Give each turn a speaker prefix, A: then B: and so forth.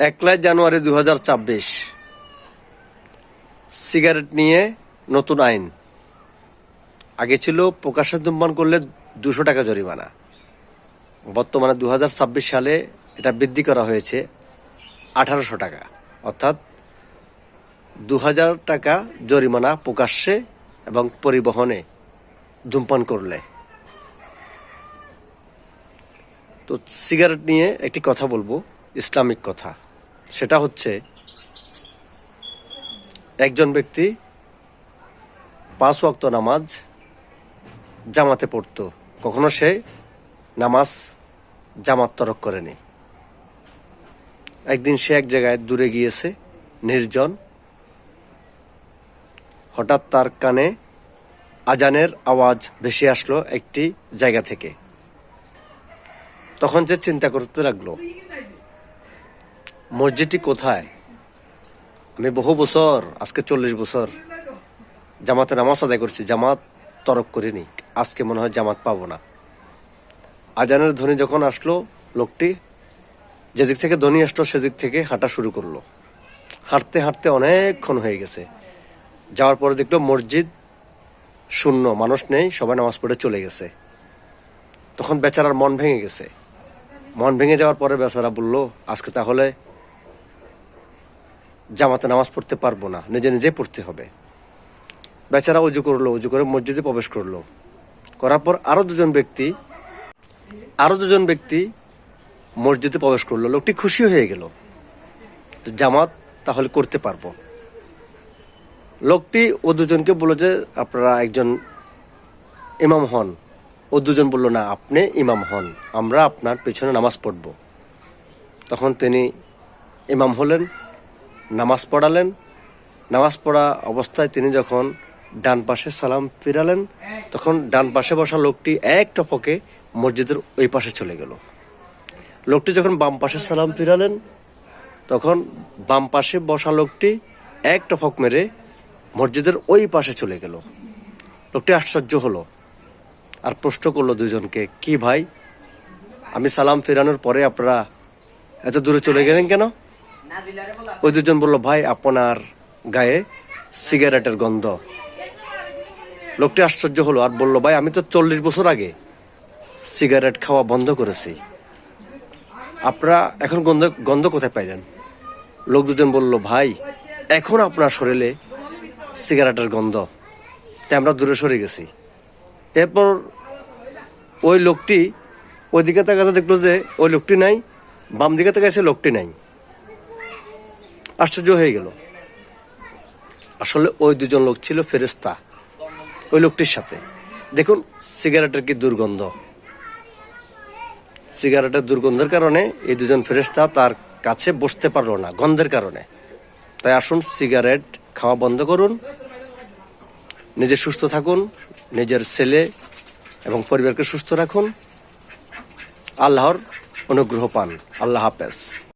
A: 1 জানুয়ারি 2026 cigarette নিয়ে নতুন আইন। আগে ছিল প্রকাশ্যে ধূমপান করলে 200 টাকা জরিমানা। বর্তমানে 2026 সালে এটা বৃদ্ধি করা হয়েছে 1800 টাকা, অর্থাৎ 2000 টাকা জরিমানা প্রকাশ্যে এবং পরিবহনে ধূমপান করলে। তো সিগারেট নিয়ে একটি কথা বলবো, ইসলামিক কথা। সেটা হচ্ছে, একজন ব্যক্তি 5 ওয়াক্ত নামাজ জামাতে পড়তো, কখনো সে নামাজ জামাত তরক করেনি। একদিন সে এক জায়গায় দূরে গিয়েছে, নির্জন। হঠাৎ তার কানে আজানের আওয়াজ ভেসে আসলো একটি জায়গা থেকে। তখন সে চিন্তা করতে লাগলো, মসজিদটি কোথায়? আমি বহু বছর, আজকে 40 বছর জামাতে নামাজ আদায় করছি, জামাত তরক করিনি। আজকে মনে হয় জামাত পাবো না। আজানের ধ্বনি যখন আসলো, লোকটি যেদিক থেকে ধ্বনি আসলো সেদিক থেকে হাঁটা শুরু করলো। হাঁটতে হাঁটতে অনেকক্ষণ হয়ে গেছে। যাওয়ার পরে দেখলো মসজিদ শূন্য, মানুষ নেই, সবাই নামাজ পড়ে চলে গেছে। তখন বেচারার মন ভেঙে গেছে। মন ভেঙে যাওয়ার পরে বেচারা বলল, আজকে তাহলে জামাতে নামাজ পড়তে পারবো না, নিজে নিজে পড়তে হবে। বেচারা উজু করলো, উজু করে মসজিদে প্রবেশ করলো। করার পর আরো দুজন ব্যক্তি মসজিদে প্রবেশ করলো। লোকটি খুশি হয়ে গেল, জামাত তাহলে করতে পারবো। লোকটি ও দুজনকে বলল যে, আপনারা একজন ইমাম হন। ও দুজন বলল, না, আপনি ইমাম হন, আমরা আপনার পেছনে নামাজ পড়ব। তখন তিনি ইমাম হলেন, নামাজ পড়ালেন। নামাজ পড়া অবস্থায় তিনি যখন ডান পাশে সালাম ফিরালেন, তখন ডান পাশে বসা লোকটি এক টপকে মসজিদের ওই পাশে চলে গেল। লোকটি যখন বাম পাশে সালাম ফিরালেন, তখন বাম পাশে বসা লোকটি এক টপক মেরে মসজিদের ওই পাশে চলে গেল। লোকটি আশ্চর্য হলো আর প্রশ্ন করলো দুজনকে, কি ভাই, আমি সালাম ফেরানোর পরে আপনারা এত দূরে চলে গেলেন কেন? ওই দুজন বলল, ভাই, আপনার গায়ে সিগারেটের গন্ধ। লোকটি আশ্চর্য হলো আর বলল, ভাই, আমি তো 40 বছর আগে সিগারেট খাওয়া বন্ধ করেছি, আপনারা এখন গন্ধ কোথায় পাইলেন? লোক দুজন বলল, ভাই, এখন আপনার শরীরে সিগারেটের গন্ধ, তাই আমরা দূরে সরে গেছি। এরপর ওই লোকটি ওই দিকে তাকাতে দেখলো যে ওই লোকটি নাই, বাম দিকে তাকাইছে, লোকটি নাই। আশ্চর্য হয়ে গেল। আসলে ওই দুজন লোক ছিল ফেরেশতা ওই লোকটির সাথে। দেখুন সিগারেটের কি দুর্গন্ধ। সিগারেটের দুর্গন্ধের কারণে এই দুজন ফেরেশতা তার কাছে বসতে পারলো না, গন্ধের কারণে। তাই আসুন, সিগারেট খাওয়া বন্ধ করুন, নিজে সুস্থ থাকুন, নিজের ছেলে এবং পরিবারকে সুস্থ রাখুন, আল্লাহর অনুগ্রহ পান। আল্লাহ হাফেজ।